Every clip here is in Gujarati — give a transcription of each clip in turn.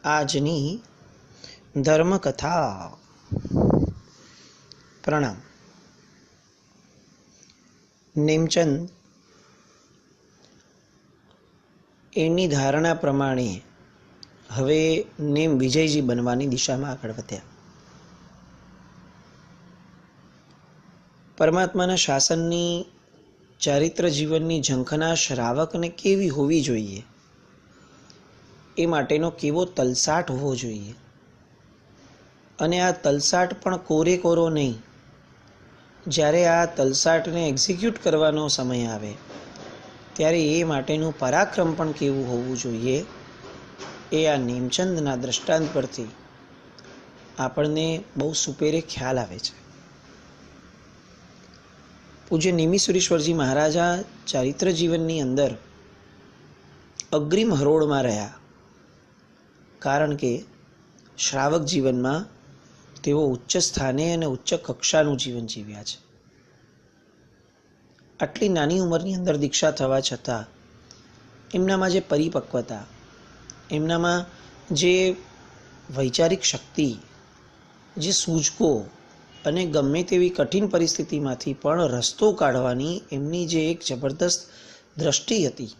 આજની ધર્મકથા. પ્રણામ. નેમચંદ એની ધારણા પ્રમાણે હવે નેમ વિજયજી બનવાની દિશામાં આગળ વધ્યા. પરમાત્માના શાસનની ચારિત્ર જીવનની ઝંખના શ્રાવકને કેવી હોવી જોઈએ, એ માટેનો કેવો તલસાટ હોવો જોઈએ, અને આ તલસાટ પણ કોરે કોરો નહીં, જ્યારે આ તલસાટને એક્ઝિક્યુટ કરવાનો સમય આવે ત્યારે એ માટેનું પરાક્રમ પણ કેવું હોવું જોઈએ, એ આ નેમચંદના દ્રષ્ટાંત પરથી આપણને બહુ સુપેરે ખ્યાલ આવે છે. પૂજ્ય નિમિસુરેશ્વરજી મહારાજા ચારિત્ર જીવનની અંદર અગ્રિમ હરોળમાં રહ્યા, કારણ કે શ્રાવક જીવનમાં તેઓ ઉચ્ચ સ્થાને અને ઉચ્ચ કક્ષાનું જીવન જીવ્યા છે. આટલી નાની ઉંમરની અંદર દીક્ષા થવા છતાં એમનામાં જે પરિપક્વતા, એમનામાં જે વૈચારિક શક્તિ, જે સૂઝકો અને ગમે તેવી કઠિન પરિસ્થિતિમાંથી પણ રસ્તો કાઢવાની એમની જે એક જબરદસ્ત દ્રષ્ટિ હતી,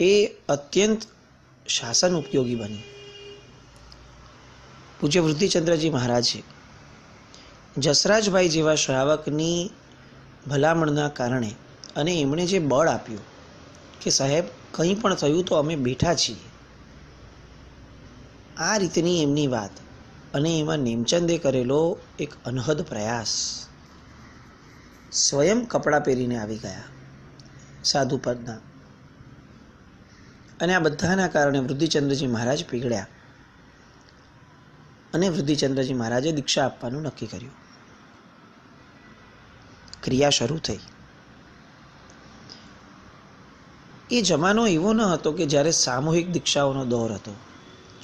એ અત્યંત શાસન ઉપયોગી બની. પૂજ્ય વૃદ્ધિચંદ્રજી મહારાજે જસરાજભાઈ જેવા શ્રાવકની ભલામણના કારણે અને એમણે જે બળ આપ્યું કે સાહેબ કંઈ પણ થયું તો અમે બેઠા છીએ, આ રીતની એમની વાત, અને એમાં નેમચંદે કરેલો એક અનહદ પ્રયાસ. સ્વયં કપડાં પહેરીને આવી ગયા સાધુ પદના, અને આ બધાના કારણે વૃદ્ધિચંદ્રજી મહારાજ પીગળ્યા, અને વૃદ્ધિચંદ્રજી મહારાજે દીક્ષા આપવાનું નક્કી કર્યું. ક્રિયા શરૂ થઈ. એ જમાનો એવો ન હતો કે જ્યારે સામૂહિક દીક્ષાઓનો દોર હતો.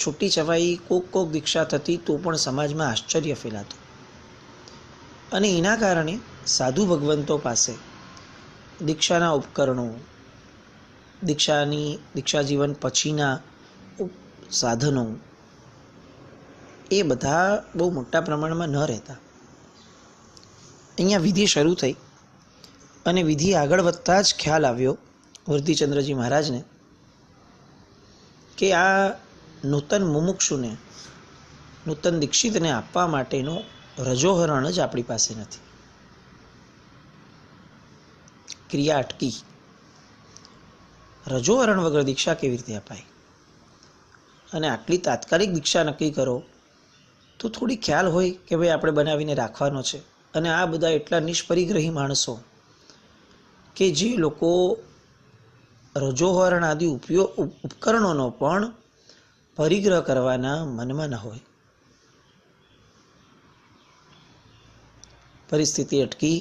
છૂટી છવાઈ કોક દીક્ષા થતી તો પણ સમાજમાં આશ્ચર્ય ફેલાતું, અને એના કારણે સાધુ ભગવંતો પાસે દીક્ષાના ઉપકરણો, દીક્ષા જીવન પછીના સાધનો, એ બધા બહુ મોટા પ્રમાણમાં ન રહેતા. અહીંયા વિધિ શરૂ થઈ, અને વિધિ આગળ વધતા જ ખ્યાલ આવ્યો વૃદ્ધિચંદ્રજી મહારાજને કે આ નૂતન મુમુક્ષુને, નૂતન દીક્ષિતને આપવા માટેનો રજોહરણ જ આપણી પાસે નથી. ક્રિયા અટકી. રજોહરણ વગર દીક્ષા કેવી રીતે અપાય? અને આટલી તાત્કાલિક દીક્ષા નક્કી કરો તો થોડી ખ્યાલ હોય કે ભાઈ આપણે બનાવીને રાખવાનો છે. અને આ બધા એટલા નિષ્પરિગ્રહી માણસો કે જે લોકો રજોહરણ આદિ ઉપકરણોનો પણ પરિગ્રહ કરવાના મનમાં ન હોય. પરિસ્થિતિ અટકી.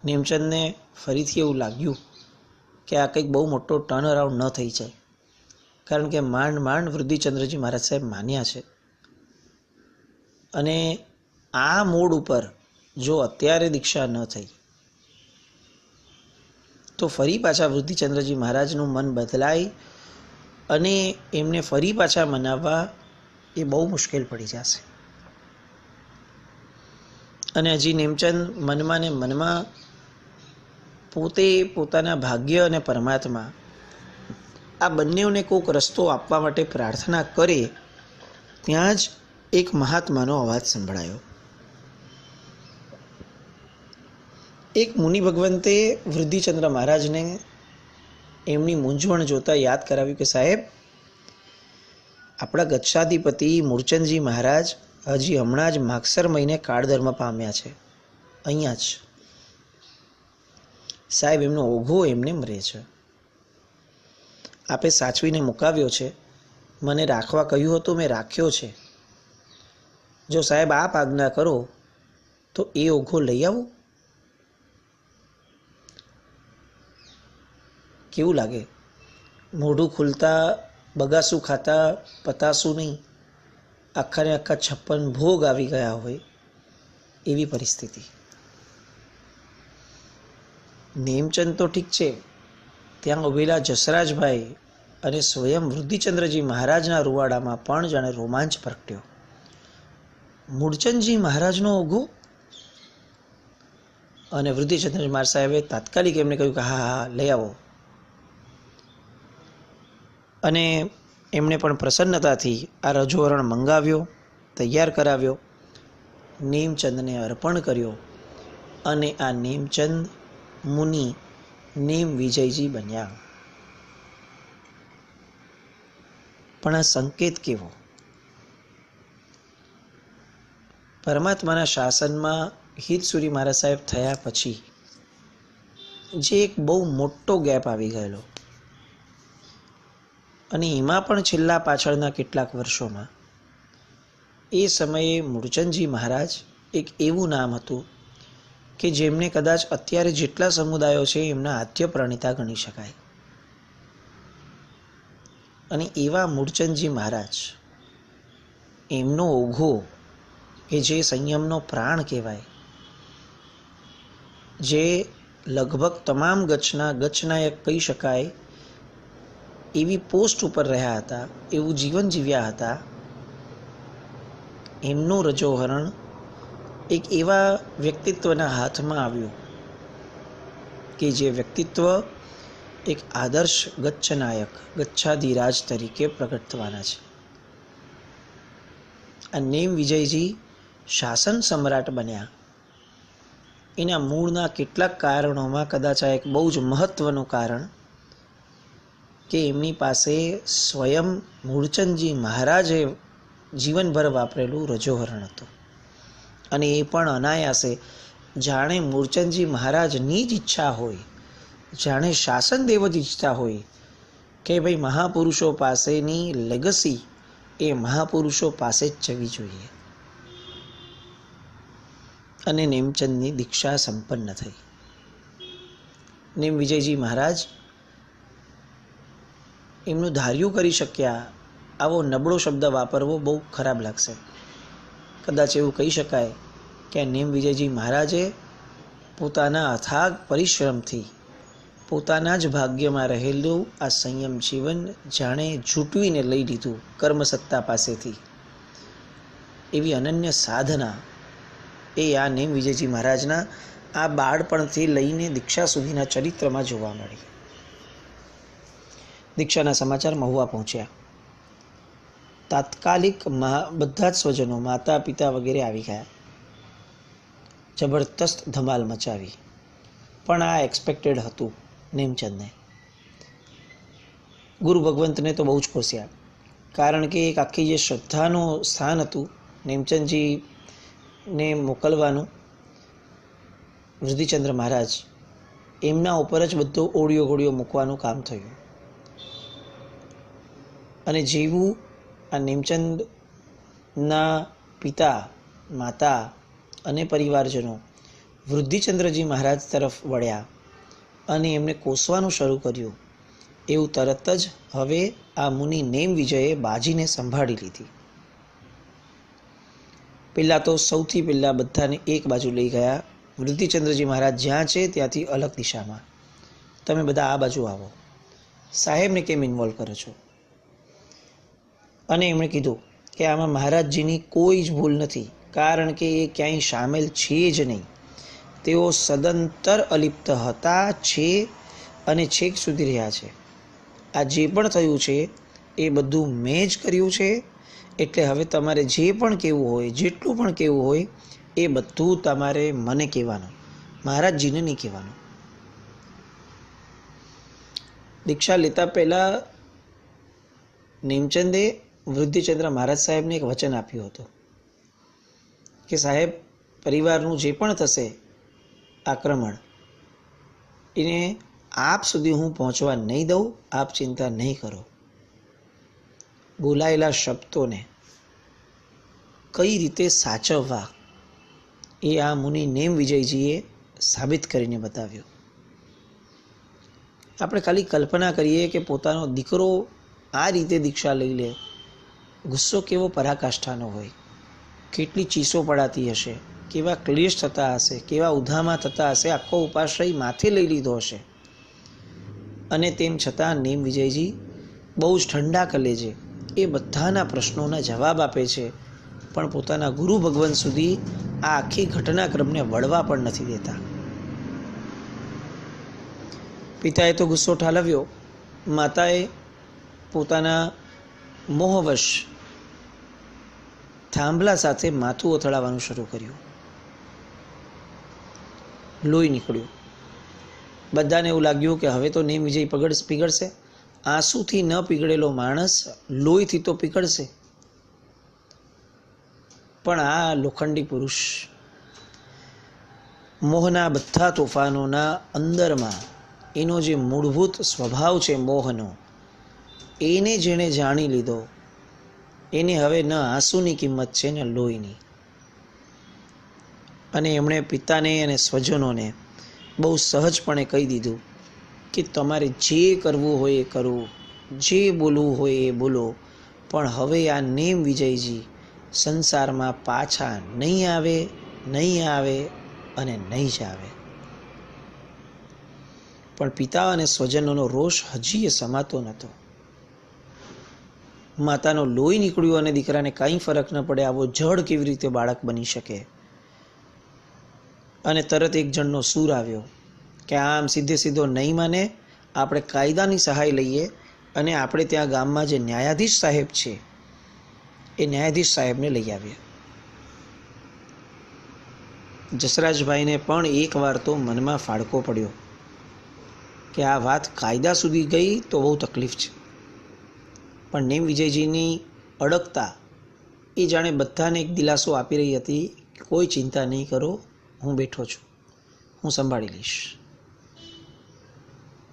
નેમચંદને ફરીથી એવું લાગ્યું કે આ કંઈક બહુ મોટો ટર્ન અરાઉન્ડ ન થઈ જાય, કારણ કે માંડ વૃદ્ધિચંદ્રજી મહારાજ સાહેબ માન્યા છે, અને આ મૂડ ઉપર જો અત્યારે દીક્ષા ન થઈ તો ફરી પાછા વૃદ્ધિચંદ્રજી મહારાજનું મન બદલાય અને એમને ફરી પાછા મનાવવા એ બહુ મુશ્કેલ પડી જશે. અને હજી નેમચંદ મનમાં ને મનમાં પોતે પોતાના ભાગ્ય અને પરમાત્મા આ બંનેઓને કોઈક રસ્તો આપવા માટે પ્રાર્થના કરે, ત્યાં જ એક મહાત્માનો અવાજ સંભળાયો. એક મુનિ ભગવંતે વૃદ્ધિચંદ્ર મહારાજને એમની મૂંઝવણ જોતા યાદ કરાવ્યું કે સાહેબ, આપણા ગચ્છાધિપતિ મૂળચંદજી મહારાજ હજી હમણાં જ માગસર મહિને કાળધર્મ પામ્યા છે, અહીંયા જ. સાહેબ, એમનો ઓઘો એમને રહે છે. આપે સાચવીને મુકાવ્યો છે, મને રાખવા કહ્યું હતું, મેં રાખ્યો છે. જો સાહેબ આપ આજ્ઞા કરો તો એ ઓઘો લઈ આવું. કેવું લાગે? મોઢું ખુલતા બગાસું ખાતા પતાસું નહીં, આખાને આખા 56 ભોગ આવી ગયા હોય એવી પરિસ્થિતિ. નેમચંદ તો ઠીક છે, ત્યાં ઉભેલા જસરાજભાઈ અને સ્વયં વૃદ્ધિચંદ્રજી મહારાજના રૂવાડામાં પણ જાણે રોમાંચ પ્રગટ્યો. મૂળચંદજી મહારાજનો ઓઘો? અને વૃદ્ધિચંદ્રજી મહારાજ સાહેબે તાત્કાલિક એમને કહ્યું કે હા હા લઈ આવો. અને એમણે પણ પ્રસન્નતાથી આ રજોહરણ મંગાવ્યો, તૈયાર કરાવ્યો, નેમચંદને અર્પણ કર્યો અને આ નેમચંદ મુનિ નેમ વિજયજી બન્યા. પણ આ સંકેત કેવો? પરમાત્માના શાસનમાં હિતસુરી મહારાજ સાહેબ થયા પછી જે એક બહુ મોટો ગેપ આવી ગયેલો, અને એમાં પણ છેલ્લા પાછળના કેટલાક વર્ષોમાં એ સમયે મૂળચંદજી મહારાજ એક એવું નામ હતું કે જેમને કદાચ અત્યારે જેટલા સમુદાયો છે એમના આદ્ય પ્રણેતા ગણી શકાય. અને એવા મૂળચંદજી મહારાજ, એમનો ઓઘો કે જે સંયમનો પ્રાણ કહેવાય, જે લગભગ તમામ ગચ્છનાયક કહી શકાય એવી પોસ્ટ ઉપર રહ્યા હતા, એવું જીવન જીવ્યા હતા, એમનું રજોહરણ એક એવા વ્યક્તિત્વના હાથમાં આવ્યું કે જે વ્યક્તિત્વ એક આદર્શ ગચ્છનાયક, ગચ્છાધિરાજ તરીકે પ્રગટ થવાના છે. આ નેમ વિજયજી શાસન સમ્રાટ બન્યા એના મૂળના કેટલાક કારણોમાં કદાચ આ એક બહુ જ મહત્વનું કારણ કે એમની પાસે સ્વયં મૂળચંદજી મહારાજે જીવનભર વાપરેલું રજોહરણ હતું. અને એ પણ અનાયાસે, જાણે મૂળચંદજી મહારાજની જ ઈચ્છા હોય, જાણે શાસન દેવ જ ઈચ્છતા હોય કે ભાઈ મહાપુરુષો પાસેની લેગસી એ મહાપુરુષો પાસે જ જવી જોઈએ. અને નેમચંદની દીક્ષા સંપન્ન થઈ. નેમ વિજયજી મહારાજ એમનું ધાર્યું કરી શક્યા. આવો નબળો શબ્દ વાપરવો બહુ ખરાબ લાગશે. કદાચ એવું કહી શકાય કે નેમ વિજયજી મહારાજે પોતાના અથાગ પરિશ્રમથી, પોતાના જ ભાગ્યમાં રહેલું આ સંયમ જીવન જાણે ઝૂંટવીને લઈ લીધું કર્મસત્તા પાસેથી. એવી અનન્ય સાધના એ આ નેમ વિજયજી મહારાજના આ બાળપણથી લઈને દીક્ષા સુધીના ચરિત્રમાં જોવા મળી. દીક્ષાના સમાચાર મહુવા પહોંચ્યા. તાત્કાલિક બધા જ સ્વજનો, માતા પિતા વગેરે આવી ગયા. જબરદસ્ત ધમાલ મચાવી. પણ આ એક્સપેક્ટેડ હતું નેમચંદને. ગુરુ ભગવંતને તો બહુ જ કોસ્યા, કારણ કે એક આખી જે શ્રદ્ધાનું સ્થાન હતું નેમચંદજીને મોકલવાનું, વૃદ્ધિચંદ્ર મહારાજ એમના ઉપર જ બધો ઓળિયો ઘોડિયો મૂકવાનું કામ થયું. અને જેવું આ નેમચંદના પિતા, માતા અને પરિવારજનો વૃદ્ધિચંદ્રજી મહારાજ તરફ વળ્યા અને એમને કોસવાનું શરૂ કર્યું, એવું તરત જ હવે આ મુનિ નેમ વિજયે બાજીને સંભાળી લીધી. પહેલાં તો સૌથી પહેલાં બધાને એક બાજુ લઈ ગયા. વૃદ્ધિચંદ્રજી મહારાજ જ્યાં છે ત્યાંથી અલગ દિશામાં, તમે બધા આ બાજુ આવો, સાહેબને કેમ ઇન્વોલ્વ કરો છો? અને એમણે કીધું કે આમાં મહારાજજીની કોઈ જ ભૂલ નથી, કારણ કે એ ક્યાંય સામેલ છે જ નહીં. તેઓ સદંતર અલિપ્ત હતા, છે અને છેક સુધી રહ્યા છે. આ જે પણ થયું છે એ બધું મેં જ કર્યું છે. એટલે હવે તમારે જે પણ કહેવું હોય, જેટલું પણ કહેવું હોય, એ બધું તમારે મને કહેવાનું, મહારાજજીને નહીં કહેવાનું. દીક્ષા લેતા પહેલાં નેમચંદે વૃદ્ધિચંદ્ર મહારાજ સાહેબને એક વચન આપ્યું હતું કે સાહેબ, પરિવારનું જે પણ થશે આક્રમણ, એને આપ સુધી હું પહોંચવા નહીં દઉં, આપ ચિંતા નહીં કરો. બોલાયેલા શબ્દોને કઈ રીતે સાચવવા એ આ મુનિ નેમ વિજયજીએ સાબિત કરીને બતાવ્યું. આપણે ખાલી કલ્પના કરીએ કે પોતાનો દીકરો આ રીતે દીક્ષા લઈ લે, ગુસ્સો કેવો પરાકાષ્ઠાનો હોય, કેટલી ચીસો પડાતી હશે, કેવા ક્લેશ થતા હશે, કેવા ઉધામા થતા હશે, આખો ઉપાશ્રય માથે લઈ લીધો હશે. અને તેમ છતાં નેમ વિજયજી બહુ જ ઠંડા કલેજે એ બધાના પ્રશ્નોના જવાબ આપે છે, પણ પોતાના ગુરુ ભગવાન સુધી આ આખી ઘટનાક્રમને વળવા પણ નથી દેતા. પિતાએ તો ગુસ્સો ઠાલવ્યો. માતાએ પોતાના મોહવશ થાંભલા સાથે માથું ઓથડાવવાનું શરૂ કર્યું. લોહી નીકળ્યું. બધાને એવું લાગ્યું કે હવે તો નેમ વિજય પીગળશે. આંસુથી ન પીગળેલો માણસ લોહીથી તો પીગળશે. પણ આ લોખંડી પુરુષ મોહના બધા તોફાનોના અંદરમાં એનો જે મૂળભૂત સ્વભાવ છે મોહનો, એને જેણે જાણી લીધો, એને હવે ન આંસુની કિંમત છે ને લોહીની. અને એમણે પિતાને અને સ્વજનોને બહુ સહજપણે કહી દીધું કે તમારે જે કરવું હોય એ કરવું, જે બોલવું હોય એ બોલો, પણ હવે આ નેમ વિજયજી સંસારમાં પાછા નહીં આવે, નહીં આવે અને નહીં જ આવે. પણ પિતા અને સ્વજનોનો રોષ હજી એ સમાતો નહોતો. માતાનો લોહી નીકળ્યું અને દીકરાને કાંઈ ફરક ન પડે આવો જડ કેવી રીતે બાળક બની શકે. અને તરત એક જણનો સૂર આવ્યો કે આમ સીધે સીધો નહીં માને, આપણે કાયદાની સહાય લઈએ અને આપણે ત્યાં ગામમાં જે ન્યાયાધીશ સાહેબ છે એ ન્યાયાધીશ સાહેબને લઈ આવીએ. જસરાજભાઈને પણ એકવાર તો મનમાં ફાડકો પડ્યો કે આ વાત કાયદા સુધી ગઈ તો બહુ તકલીફ છે. પણ નેમ વિજયજીની અડગતા એ જાણે બધાને એક દિલાસો આપી રહી હતી કે કોઈ ચિંતા નહીં કરો, હું બેઠો છું, હું સંભાળી લઈશ.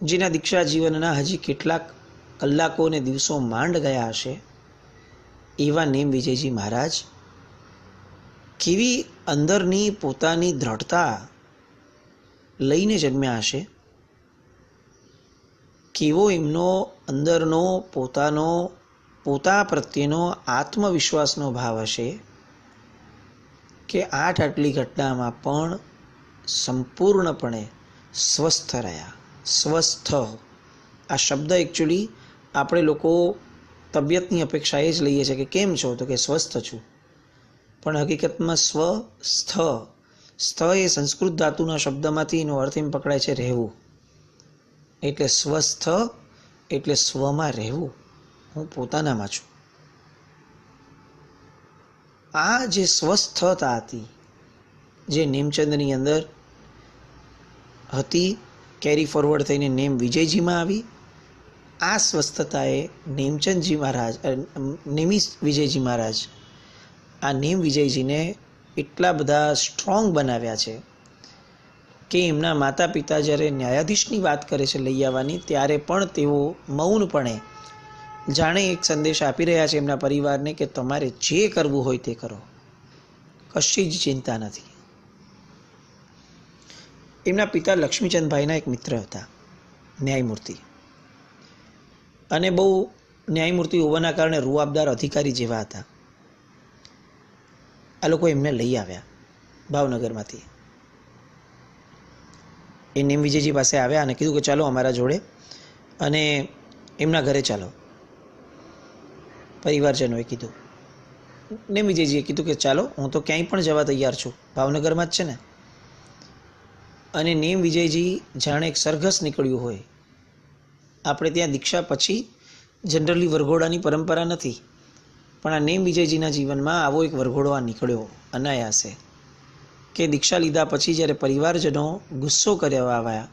જેના દીક્ષા જીવનના હજી કેટલાક કલાકો અને દિવસો માંડ ગયા હશે એવા નેમ વિજયજી મહારાજ કેવી અંદરની પોતાની દ્રઢતા લઈને જન્મ્યા હશે, કેવો એમનો અંદરનો પોતા પ્રત્યેનો આત્મવિશ્વાસનો ભાવ હશે કે આટલી ઘટનામાં પણ સંપૂર્ણપણે સ્વસ્થ રહ્યા. સ્વસ્થ આ શબ્દ એકચ્યુઅલી આપણે લોકો તબિયતની અપેક્ષા એ જ લઈએ છીએ કે કેમ છો, તો કે સ્વસ્થ છું. પણ હકીકતમાં સ્થ એ સંસ્કૃત ધાતુના શબ્દમાંથી એનો અર્થ એમ પકડાય છે રહેવું. એટલે સ્વસ્થ એટલે સ્વમાં રહેવું, હું પોતાનામાં છું. આ જે સ્વસ્થતા હતી જે નેમચંદની અંદર હતી, કેરી ફોરવર્ડ થઈને નેમ વિજયજીમાં આવી. આ સ્વસ્થતાએ નેમચંદજી મહારાજ, નેમી વિજયજી મહારાજ આ નેમ વિજયજીને એટલા બધા સ્ટ્રોંગ બનાવ્યા છે કે એમના માતા પિતા જ્યારે ન્યાયાધીશની વાત કરે છે લઈ આવવાની, ત્યારે પણ તેઓ મૌનપણે જાણે એક સંદેશ આપી રહ્યા છે એમના પરિવારને કે તમારે જે કરવું હોય તે કરો, કશી જ ચિંતા નથી. એમના પિતા લક્ષ્મીચંદભાઈના એક મિત્ર હતા, ન્યાયમૂર્તિ, અને બહુ ન્યાયમૂર્તિ હોવાના કારણે રૂઆબદાર અધિકારી જેવા હતા. આ લોકો એમને લઈ આવ્યા ભાવનગરમાંથી. એ નેમ વિજયજી પાસે આવ્યા અને કીધું કે ચાલો અમારા જોડે અને એમના ઘરે ચાલો. પરિવારજનોએ કીધું. નેમ વિજયજીએ કીધું કે ચાલો, હું તો ક્યાંય પણ જવા તૈયાર છું, ભાવનગરમાં જ છે ને. અને નેમ વિજયજી જાણે એક સરઘસ નીકળ્યું હોય. આપણે ત્યાં દીક્ષા પછી જનરલી વરઘોડાની પરંપરા નથી, પણ આ નેમ વિજયજીના જીવનમાં આવો એક વરઘોડો આ નીકળ્યો અનાયાસે કે દીક્ષા લીધા પછી જ્યારે પરિવારજનો ગુસ્સો કરવા આવ્યા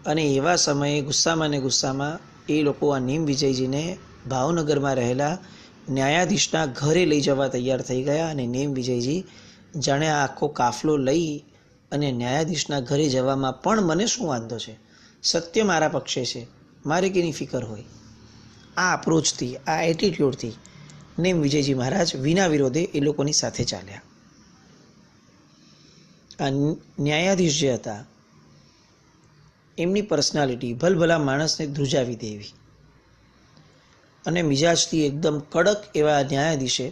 અને એવા સમયે ગુસ્સામાં ને ગુસ્સામાં એ લોકો આ નેમ વિજયજીને ભાવનગરમાં રહેલા ન્યાયાધીશના ઘરે લઈ જવા તૈયાર થઈ ગયા. અને નેમ વિજયજી જાણે આ આખો કાફલો લઈ અને ન્યાયાધીશના ઘરે જવામાં પણ મને શું વાંધો છે, સત્ય મારા પક્ષે છે, મારે કેની ફિકર હોય, આ અપ્રોચથી, આ એટીટ્યૂડથી નેમ વિજયજી મહારાજ વિના વિરોધે એ લોકોની સાથે ચાલ્યા. આ ન્યાયાધીશ જે હતા એમની પર્સનાલિટી ભલભલા માણસને ધ્રુજાવી દેવી, અને મિજાજથી એકદમ કડક એવા ન્યાયાધીશે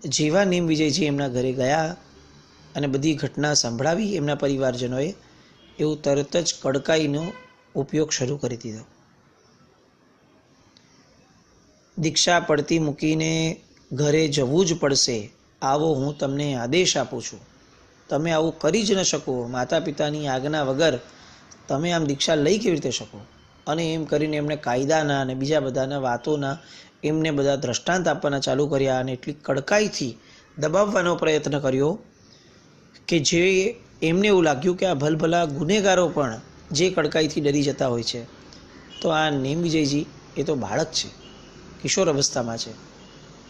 જેવા નેમ વિજયજી એમના ઘરે ગયા અને બધી ઘટના સંભળાવી એમના પરિવારજનોએ, એવું તરત જ કડકાઈનો ઉપયોગ શરૂ કરી દીધો. દીક્ષા પડતી મૂકીને ઘરે જવું જ પડશે, આવો હું તમને આદેશ આપું છું. તમે આવું કરી જ ન શકો. માતા પિતાની આજ્ઞા વગર તમે આમ દીક્ષા લઈ કેવી રીતે શકો? અને એમ કરીને એમણે કાયદાના અને બીજા બધાના વાતોના એમને બધા દ્રષ્ટાંત આપવાના ચાલુ કર્યા અને એટલી કડકાઈથી દબાવવાનો પ્રયત્ન કર્યો કે જે એમને એવું લાગ્યું કે આ ભલભલા ગુનેગારો પણ જે કડકાઈથી ડરી જતા હોય છે, તો આ નેમ વિજયજી એ તો બાળક છે, કિશોર અવસ્થામાં છે,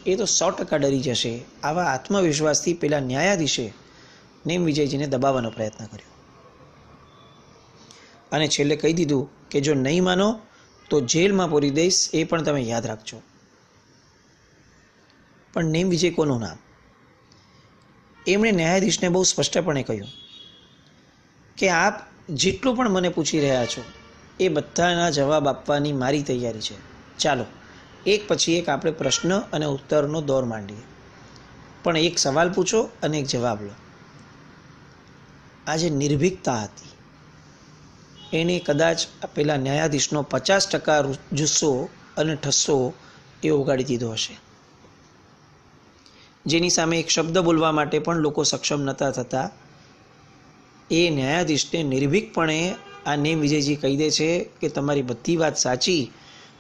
એ તો 100% ડરી જશે. આવા આત્મવિશ્વાસથી પેલા ન્યાયાધીશે નેમ વિજયજીને દબાવવાનો પ્રયત્ન કર્યો અને છેલ્લે કહી દીધું કે જો નહીં માનો તો જેલમાં પૂરી દઈશ, એ પણ તમે યાદ રાખજો. પણ નેમ વિજય કોનું નામ? એમણે ન્યાયાધીશને બહુ સ્પષ્ટપણે કહ્યું કે આપ જેટલું પણ મને પૂછી રહ્યા છો એ બધાના જવાબ આપવાની મારી તૈયારી છે. ચાલો એક પછી એક આપણે પ્રશ્ન અને ઉત્તરનો દોર માંડીએ, પણ એક સવાલ પૂછો અને એક જવાબ લો. આ જે નિર્ભીકતા હતી એને કદાચ પેલા ન્યાયાધીશનો 50% જુસ્સો અને ઠસ્સો એ ઉગાડી દીધો હશે, જેની સામે એક શબ્દ બોલવા માટે પણ લોકો સક્ષમ નહોતા થતા. એ ન્યાયાધીશને નિર્ભીકપણે આ નેમ વિજયજી કહી દે છે કે તમારી બધી વાત સાચી,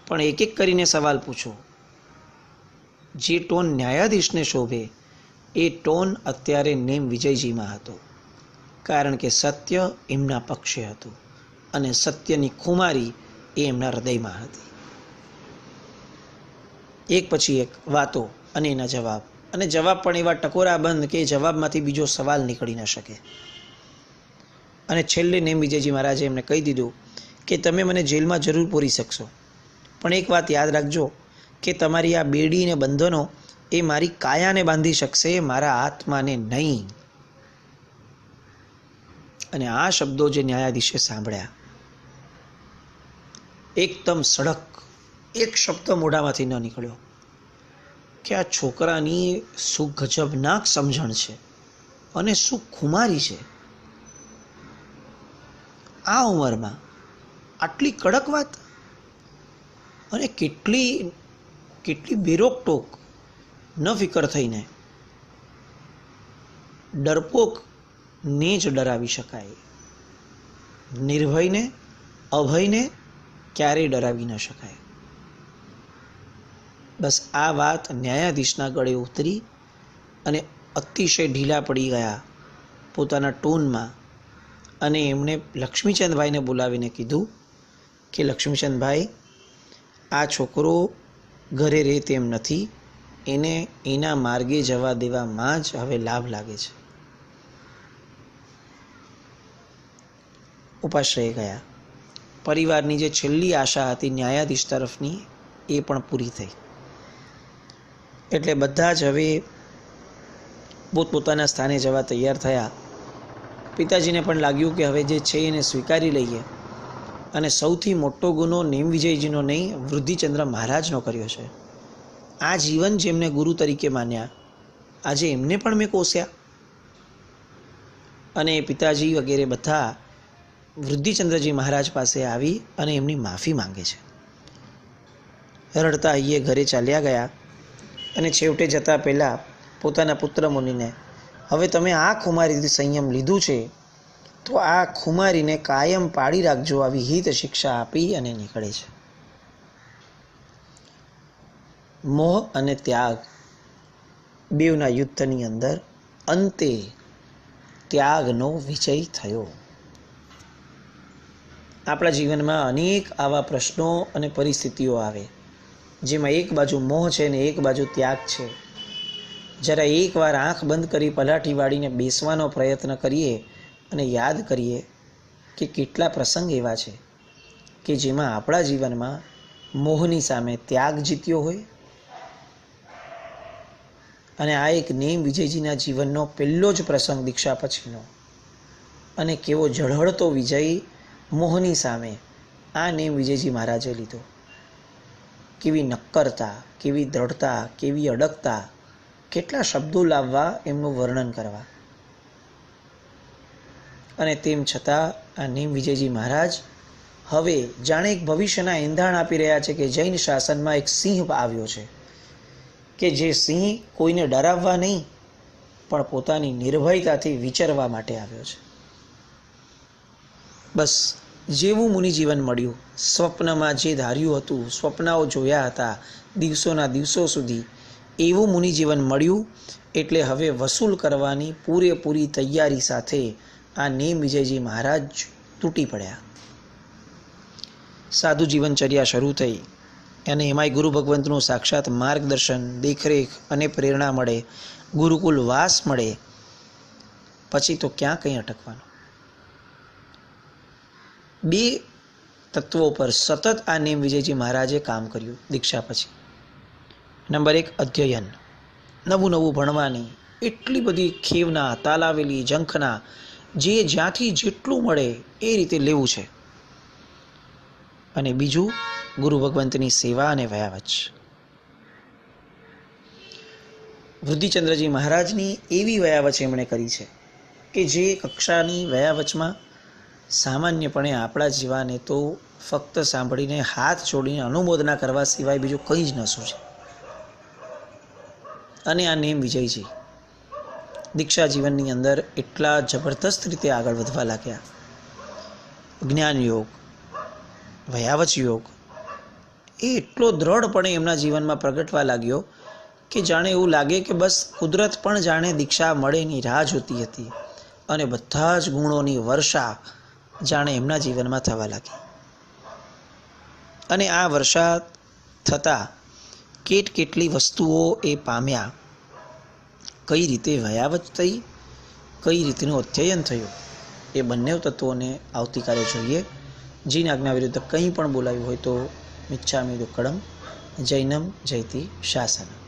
પણ એક એક કરીને સવાલ પૂછો. જે ટોન ન્યાયાધીશને શોભે એ ટોન અત્યારે નેમ વિજયજીમાં હતો, કારણ કે સત્ય એમના પક્ષે હતું અને સત્યની ખુમારી એ એમના હૃદયમાં હતી. એક પછી એક વાતો અને એના જવાબ, અને જવાબ પણ એવા ટકોરાબંધ કે જવાબમાંથી બીજો સવાલ નીકળી ન શકે. અને છેલ્લે નેમ વિજયજી મહારાજે એમને કહી દીધું કે તમે મને જેલમાં જરૂર પૂરી શકશો, પણ એક વાત યાદ રાખજો કે તમારી આ બેડી અને બંધનો એ મારી કાયાને બાંધી શકશે, મારા આત્માને નહીં. અને આ શબ્દો જે ન્યાયાધીશે સાંભળ્યા, એકદમ સડક એક શબ્દ મોઢામાંથી ન નીકળ્યો કે આ છોકરાની શું ગજબનાક સમજણ છે અને શું ખુમારી છે. આ ઉંમરમાં આટલી કડક વાત અને કેટલી બેરોકટોક, ન ફિકર થઈને ડરપોકને જ ડરાવી શકાય, નિર્ભયને અભયને ક્યારેય ડરાવી ન શકાય. બસ આ વાત ન્યાયાધીશના ગળે ઉતરી અને અતિશય ઢીલા પડી ગયા પોતાના ટોનમાં. અને એમણે લક્ષ્મીચંદભાઈને બોલાવીને કીધું કે લક્ષ્મીચંદભાઈ, આ છોકરો ઘરે રહે તેમ નથી, એને એના માર્ગે જવા દેવામાં જ હવે લાભ લાગે છે. ઉપાસ રહી ગયા. પરિવારની જે છેલ્લી આશા હતી ન્યાયાધીશ તરફની એ પણ પૂરી થઈ. એટલે બધા જ હવે પોતપોતાના સ્થાને જવા તૈયાર થયા. પિતાજીને પણ લાગ્યું કે હવે જે છે એને સ્વીકારી લઈએ, અને સૌથી મોટો ગુનો નેમ વિજયજીનો નહીં, વૃદ્ધિચંદ્ર મહારાજનો કર્યો છે. આ જીવન જેમને ગુરુ તરીકે માન્યા, આજે એમને પણ મેં કોસ્યા. અને પિતાજી વગેરે બધા વૃદ્ધિચંદ્રજી મહારાજ પાસે આવી અને એમની માફી માંગે છે. રડતા અહીંયા ઘરે ચાલ્યા ગયા અને છેવટે જતા પહેલાં પોતાના પુત્ર મુનિને, હવે તમે આ ખુમારીથી સંયમ લીધું છે તો આ ખુમારીને કાયમ પાડી રાખજો, આવી હિત શિક્ષા આપી અને નીકળે છે. મોહ અને ત્યાગ બેવના યુદ્ધની અંદર અંતે ત્યાગનો વિજય થયો. આપણા જીવનમાં અનેક આવા પ્રશ્નો અને પરિસ્થિતિઓ આવે જેમાં એક બાજુ મોહ છે ને એક બાજુ ત્યાગ છે. જરા એકવાર આંખ બંધ કરી પલાઠી વાળીને બેસવાનો પ્રયત્ન કરીએ અને યાદ કરીએ કે કેટલા પ્રસંગ એવા છે કે જેમાં આપણા જીવનમાં મોહની સામે ત્યાગ જીત્યો હોય. અને આ એક નેમ વિજયજીના જીવનનો પહેલો જ પ્રસંગ દીક્ષા પછીનો, અને કેવો ઝળહળતો વિજય મોહની સામે આ નેમ વિજયજી મહારાજે લીધો. કેવી નક્કરતા, કેવી દ્રઢતા, કેવી અડગતા, કેટલા શબ્દો લાવવા એમનું વર્ણન કરવા. અને તેમ છતાં આ નેમ વિજયજી મહારાજ હવે જાણે એક ભવિષ્યના એંધાણ આપી રહ્યા છે કે જૈન શાસનમાં એક સિંહ આવ્યો છે કે જે સિંહ કોઈને ડરાવવા નહીં પણ પોતાની નિર્ભયતાથી વિચરવા માટે આવ્યો છે. બસ જેવું મુનિજીવન મળ્યું, સ્વપ્નમાં જે ધાર્યું હતું, સ્વપ્નાઓ જોયા હતા દિવસોના દિવસો સુધી, એવું મુનિજીવન મળ્યું. એટલે હવે વસૂલ કરવાની પૂરેપૂરી તૈયારી સાથે આ નેમ વિજયજી મહારાજ તૂટી પડ્યા. સાધુ જીવનચર્યા શરૂ થઈ અને એમાંય ગુરુ ભગવંતનું સાક્ષાત માર્ગદર્શન, દેખરેખ અને પ્રેરણા મળે, ગુરુકુલ વાસ મળે, પછી તો ક્યાં કંઈ અટકવાનું. 2 તત્વો પર સતત આ નેમ વિજયજી મહારાજે કામ કર્યું દીક્ષા પછી. નંબર 1, અધ્યયન, નવું નવું ભણવાની એટલી બધી ખેવના, તાલાવેલી, ઝંખના, જે જ્યાંથી જેટલું મળે એ રીતે લેવું છે. અને બીજું, ગુરુ ભગવંતની સેવા અને વયાવચ. વૃદ્ધિચંદ્રજી મહારાજની એવી વયાવચ એમણે કરી છે કે જે કક્ષાની વયાવચમાં સામાન્યપણે આપણા જીવાને તો ફક્ત સાંભળીને હાથ જોડીને અનુમોદના કરવા સિવાય બીજું કંઈ જ ન સૂચે. અને આ નેમ વિજયજી દીક્ષા જીવનની અંદર એટલા જબરદસ્ત રીતે આગળ વધવા લાગ્યા. જ્ઞાન યોગ, વયાવચ યોગ એ એટલો દ્રઢપણે એમના જીવનમાં પ્રગટવા લાગ્યો કે જાણે એવું લાગે કે બસ કુદરત પણ જાણે દીક્ષા મળે એની રાહ જોતી હતી અને બધા જ ગુણોની વર્ષા જાણે એમના જીવનમાં થવા લાગી. અને આ વર્ષા થતાં કેટલી વસ્તુઓ એ પામ્યા, કઈ રીતે વયાવચ થઈ, કઈ રીતનું અધ્યયન થયું, એ બંને તત્વોને આવતીકાલે જોઈએ. જીન આજ્ઞા વિરુદ્ધ કંઈ પણ બોલાયું હોય તો મિચ્છામિ દુક્કડમ. જૈનમ જયતિ શાસનમ.